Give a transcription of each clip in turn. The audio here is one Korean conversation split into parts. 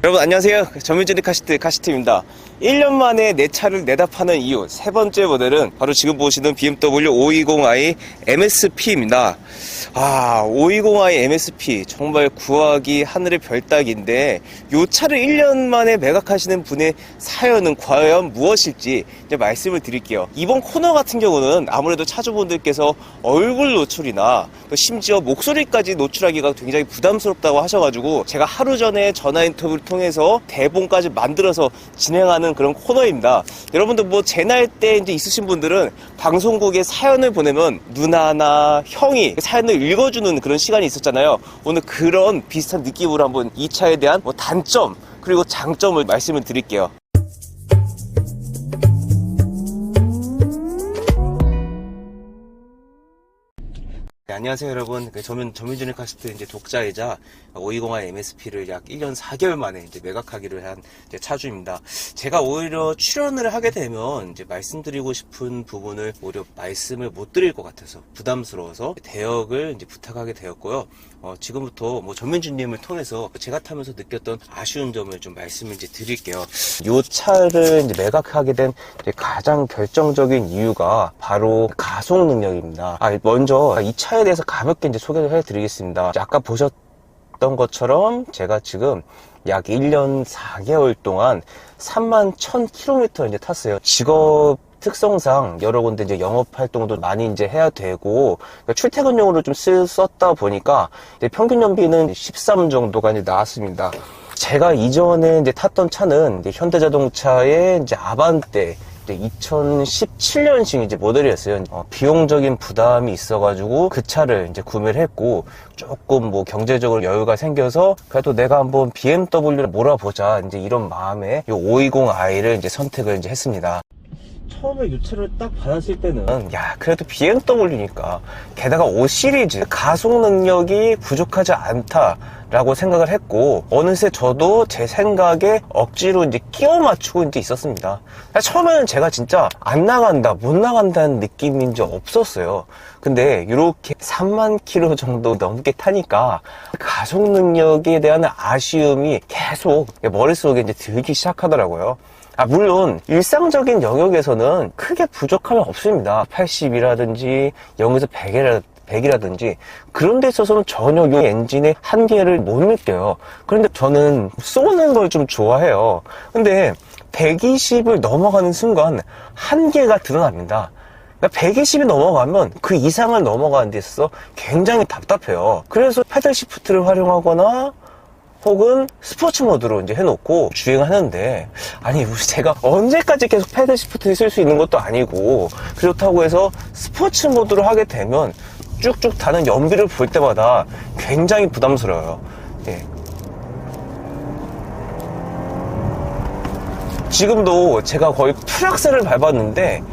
여러분 안녕하세요. 전민준의 카시트입니다. 1년 만에 내 차를 내다 파는 이유 세 번째 모델은 바로 지금 보시는 BMW 520i MSP입니다. 520i MSP 정말 구하기 하늘의 별 따기인데 이 차를 1년 만에 매각하시는 분의 사연은 과연 무엇일지 이제 말씀을 드릴게요. 이번 코너 같은 경우는 아무래도 차주분들께서 얼굴 노출이나 또 심지어 목소리까지 노출하기가 굉장히 부담스럽다고 하셔가지고 제가 하루 전에 전화 인터뷰를 통해서 대본까지 만들어서 진행하는 그런 코너입니다. 여러분들 뭐 제 나이 때 이제 있으신 분들은 방송국에 사연을 보내면 누나나 형이 사연을 읽어주는 그런 시간이 있었잖아요. 오늘 그런 비슷한 느낌으로 한번 이 차에 대한 뭐 단점 그리고 장점을 말씀을 드릴게요. 네, 안녕하세요 여러분. 전민준의 카시트 이제 독자이자 520i MSP를 약 1년 4개월 만에 이제 매각하기로 한 이제 차주입니다. 제가 오히려 출연을 하게 되면 이제 말씀드리고 싶은 부분을 오히려 말씀을 못 드릴 것 같아서 부담스러워서 대역을 이제 부탁하게 되었고요. 지금부터 뭐 전민준님을 통해서 제가 타면서 느꼈던 아쉬운 점을 좀 말씀을 이제 드릴게요. 이 차를 이제 매각하게 된 이제 가장 결정적인 이유가 바로 가속 능력입니다. 먼저 이 차에 대해서 가볍게 이제 소개를 해드리겠습니다. 아까 보셨던 것처럼 제가 지금 약 1년 4개월 동안 31,000km 이제 탔어요. 직업 특성상 여러 군데 이제 영업 활동도 많이 이제 해야 되고, 그러니까 출퇴근용으로 좀 썼다 보니까 이제 평균 연비는 13 정도가 이제 나왔습니다. 제가 이전에 이제 탔던 차는 이제 현대자동차의 이제 아반떼 2017년식 이제 모델이었어요. 비용적인 부담이 있어가지고 그 차를 이제 구매를 했고, 조금 뭐 경제적으로 여유가 생겨서 그래도 내가 한번 BMW를 몰아보자 이제 이런 마음에 이 520i를 이제 선택을 이제 했습니다. 처음에 이 차를 딱 받았을 때는 그래도 BMW니까, 게다가 5 시리즈 가속 능력이 부족하지 않다라고 생각을 했고, 어느새 저도 제 생각에 억지로 이제 끼워 맞추고 이제 있었습니다. 처음에는 제가 진짜 안 나간다, 못 나간다는 느낌이 이제 없었어요. 근데 이렇게 3만 킬로 정도 넘게 타니까 가속 능력에 대한 아쉬움이 계속 머릿속에 이제 들기 시작하더라고요. 물론 일상적인 영역에서는 크게 부족함은 없습니다. 80이라든지 0에서 100이라든지 그런 데 있어서는 전혀 이 엔진의 한계를 못 느껴요. 그런데 저는 쏘는 걸 좀 좋아해요. 근데 120을 넘어가는 순간 한계가 드러납니다. 120이 넘어가면 그 이상을 넘어가는 데 있어서 굉장히 답답해요. 그래서 패들 시프트를 활용하거나 혹은 스포츠 모드로 이제 해놓고 주행하는데, 제가 언제까지 계속 패들 시프트를 쓸 수 있는 것도 아니고, 그렇다고 해서 스포츠 모드로 하게 되면 쭉쭉 다는 연비를 볼 때마다 굉장히 부담스러워요. 네. 지금도 제가 거의 풀악셀을 밟았는데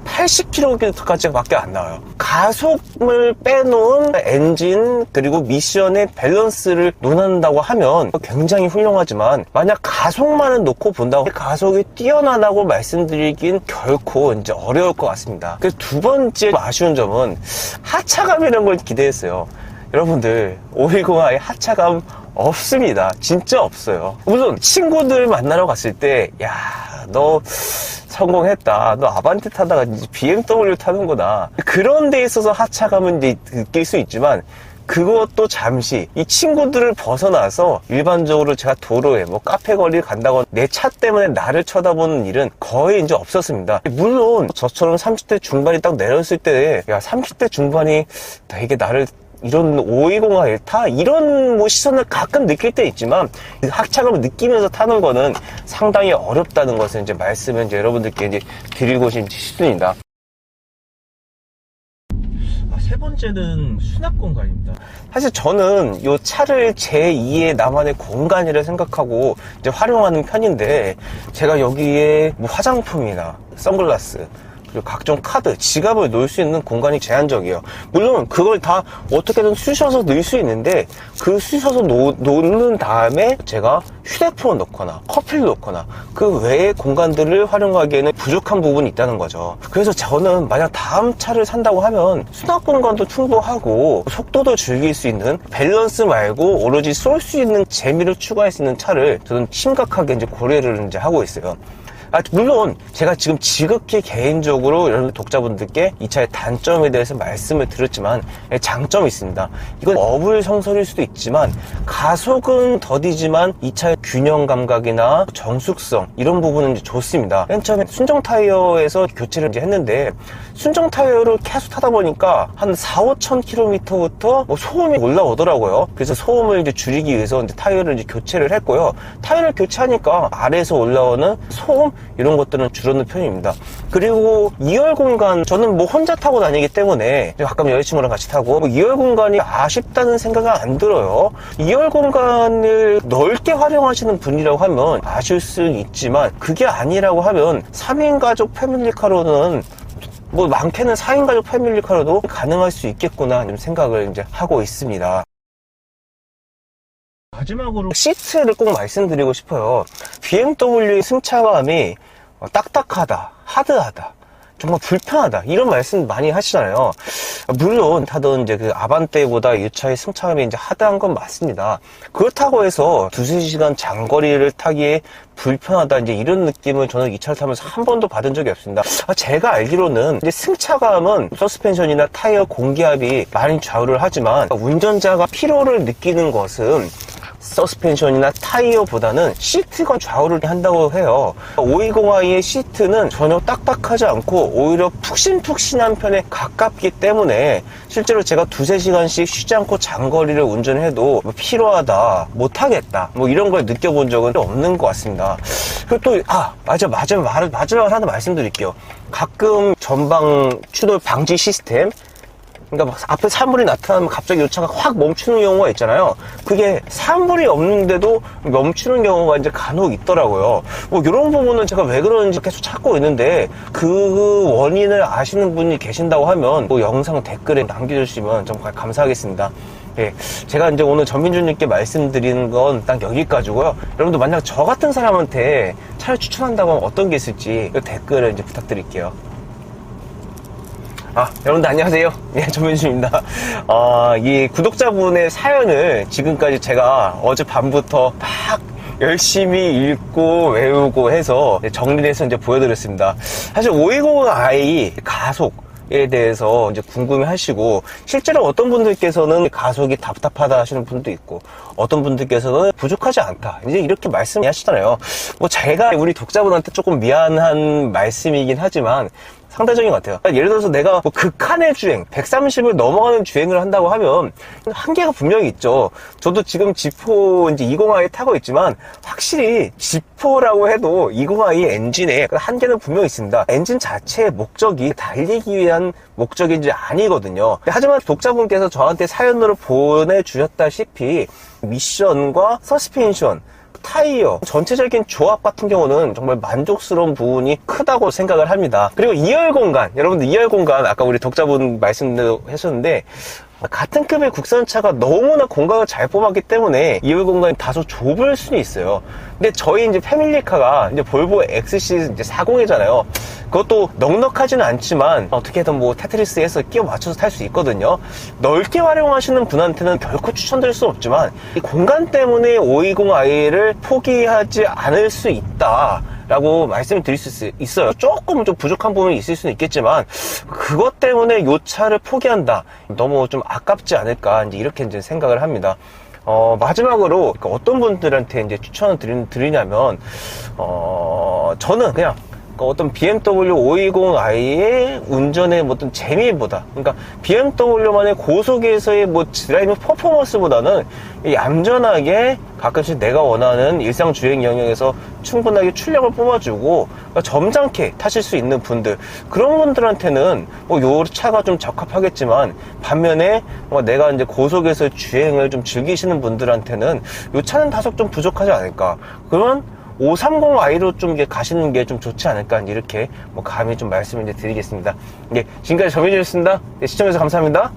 80km까지 밖에 안 나와요. 가속을 빼놓은 엔진 그리고 미션의 밸런스를 논한다고 하면 굉장히 훌륭하지만, 만약 가속만을 놓고 본다고 가속이 뛰어나다고 말씀드리긴 결코 이제 어려울 것 같습니다. 그래서 두 번째 아쉬운 점은 하차감이라는 걸 기대했어요. 여러분들 520i 하차감 없습니다. 진짜 없어요. 무슨 친구들 만나러 갔을 때 너 성공했다, 너 아반떼 타다가 이제 BMW 타는구나, 그런 데 있어서 하차감은 이제 느낄 수 있지만, 그것도 잠시 이 친구들을 벗어나서 일반적으로 제가 도로에 뭐 카페 거리를 간다거나 내 차 때문에 나를 쳐다보는 일은 거의 이제 없었습니다. 물론 저처럼 30대 중반이 딱 내렸을 때 30대 중반이 되게 나를 이런 520i 타? 이런 뭐 시선을 가끔 느낄 때 있지만, 하차감을 느끼면서 타는 거는 상당히 어렵다는 것을 이제 말씀을 이제 여러분들께 이제 드리고 싶습니다. 세 번째는 수납 공간입니다. 사실 저는 이 차를 제2의 나만의 공간이라 생각하고 이제 활용하는 편인데, 제가 여기에 뭐 화장품이나 선글라스, 그리고 각종 카드, 지갑을 놓을 수 있는 공간이 제한적이에요. 물론 그걸 다 어떻게든 쑤셔서 넣을 수 있는데 그 쑤셔서 놓는 다음에 제가 휴대폰을 넣거나 커피를 넣거나 그 외의 공간들을 활용하기에는 부족한 부분이 있다는 거죠. 그래서 저는 만약 다음 차를 산다고 하면 수납 공간도 충분하고 속도도 즐길 수 있는, 밸런스 말고 오로지 쏠 수 있는 재미를 추가할 수 있는 차를 저는 심각하게 이제 고려를 이제 하고 있어요. 물론 제가 지금 지극히 개인적으로 여러분 독자분들께 이 차의 단점에 대해서 말씀을 드렸지만 장점이 있습니다. 이건 어불성설일 수도 있지만 가속은 더디지만 이 차의 균형 감각이나 정숙성 이런 부분은 이제 좋습니다. 맨 처음에 순정 타이어에서 교체를 이제 했는데 순정 타이어를 계속 타다 보니까 한 4-5천 km부터 소음이 올라오더라고요. 그래서 소음을 이제 줄이기 위해서 이제 타이어를 이제 교체를 했고요. 타이어를 교체하니까 아래에서 올라오는 소음 이런 것들은 줄어드는 편입니다. 그리고 2열 공간, 저는 뭐 혼자 타고 다니기 때문에 가끔 여자친구랑 같이 타고 2열 공간이 아쉽다는 생각은 안 들어요. 2열 공간을 넓게 활용하시는 분이라고 하면 아쉬울 수는 있지만 그게 아니라고 하면 3인 가족 패밀리카로는 뭐 많게는 4인 가족 패밀리카로도 가능할 수 있겠구나 이런 생각을 이제 하고 있습니다. 마지막으로 시트를 꼭 말씀드리고 싶어요. BMW의 승차감이 딱딱하다, 하드하다, 정말 불편하다 이런 말씀 많이 하시잖아요. 물론 타던 이제 그 아반떼보다 이 차의 승차감이 이제 하드한 건 맞습니다. 그렇다고 해서 2-3시간 장거리를 타기에 불편하다 이제 이런 느낌을 저는 이 차를 타면서 한 번도 받은 적이 없습니다. 제가 알기로는 이제 승차감은 서스펜션이나 타이어 공기압이 많이 좌우를 하지만 운전자가 피로를 느끼는 것은 서스펜션이나 타이어보다는 시트가 좌우를 한다고 해요. 520i의 시트는 전혀 딱딱하지 않고 오히려 푹신푹신한 편에 가깝기 때문에 실제로 제가 2-3시간씩 쉬지 않고 장거리를 운전해도 피로하다, 못하겠다 뭐 이런 걸 느껴본 적은 없는 것 같습니다. 그리고 또 마지막으로 하나 말씀드릴게요. 가끔 전방 추돌 방지 시스템, 그러니까 막 앞에 사물이 나타나면 갑자기 이 차가 확 멈추는 경우가 있잖아요. 그게 사물이 없는데도 멈추는 경우가 이제 간혹 있더라고요. 뭐 이런 부분은 제가 왜 그러는지 계속 찾고 있는데 그 원인을 아시는 분이 계신다고 하면 뭐 영상 댓글에 남겨주시면 정말 감사하겠습니다. 예, 제가 이제 오늘 전민주님께 말씀드리는 건 딱 여기까지고요. 여러분들 만약 저 같은 사람한테 차를 추천한다고 하면 어떤 게 있을지 댓글을 이제 부탁드릴게요. 여러분들 안녕하세요. 예, 전민주입니다. 이 구독자분의 사연을 지금까지 제가 어젯밤부터 막 열심히 읽고 외우고 해서 정리를 해서 이제 보여드렸습니다. 사실 520i 가속에 대해서 이제 궁금해 하시고, 실제로 어떤 분들께서는 가속이 답답하다 하시는 분도 있고, 어떤 분들께서는 부족하지 않다 이제 이렇게 말씀하시잖아요. 뭐 제가 우리 독자분한테 조금 미안한 말씀이긴 하지만 상대적인 것 같아요. 예를 들어서 내가 뭐 극한의 주행, 130을 넘어가는 주행을 한다고 하면 한계가 분명히 있죠. 저도 지금 G4 이제 20i 타고 있지만 확실히 G4라고 해도 20i 엔진에 한계는 분명히 있습니다. 엔진 자체의 목적이 달리기 위한 목적인지 아니거든요. 하지만 독자분께서 저한테 사연으로 보내주셨다시피 미션과 서스펜션, 타이어 전체적인 조합 같은 경우는 정말 만족스러운 부분이 크다고 생각을 합니다. 그리고 2열 공간, 여러분들 2열 공간 아까 우리 독자분 말씀하셨는데 같은 급의 국산차가 너무나 공간을 잘 뽑았기 때문에 2열 공간이 다소 좁을 수는 있어요. 근데 저희 이제 패밀리카가 이제 볼보 XC 이제 40이잖아요. 그것도 넉넉하지는 않지만 어떻게든 뭐 테트리스에서 끼워 맞춰서 탈 수 있거든요. 넓게 활용하시는 분한테는 결코 추천드릴 수 없지만 이 공간 때문에 520i를 포기하지 않을 수 있다 라고 말씀을 드릴 수 있어요. 조금 좀 부족한 부분이 있을 수는 있겠지만 그것 때문에 이 차를 포기한다, 너무 좀 아깝지 않을까 이제 이렇게 이제 생각을 합니다. 마지막으로 어떤 분들한테 이제 추천을 드리냐면 저는 그냥 어떤 BMW 520i의 운전의 어떤 재미보다, 그러니까 BMW만의 고속에서의 뭐 드라이빙 퍼포먼스보다는 얌전하게 가끔씩 내가 원하는 일상 주행 영역에서 충분하게 출력을 뽑아주고 그러니까 점잖게 타실 수 있는 분들, 그런 분들한테는 뭐 요 차가 좀 적합하겠지만 반면에 내가 이제 고속에서 주행을 좀 즐기시는 분들한테는 요 차는 다소 좀 부족하지 않을까. 그러면 530i로 좀 이게 가시는 게 좀 좋지 않을까 이렇게 뭐 감히 좀 말씀을 이제 드리겠습니다. 예, 지금까지 정해주셨습니다. 네, 시청해주셔서 감사합니다.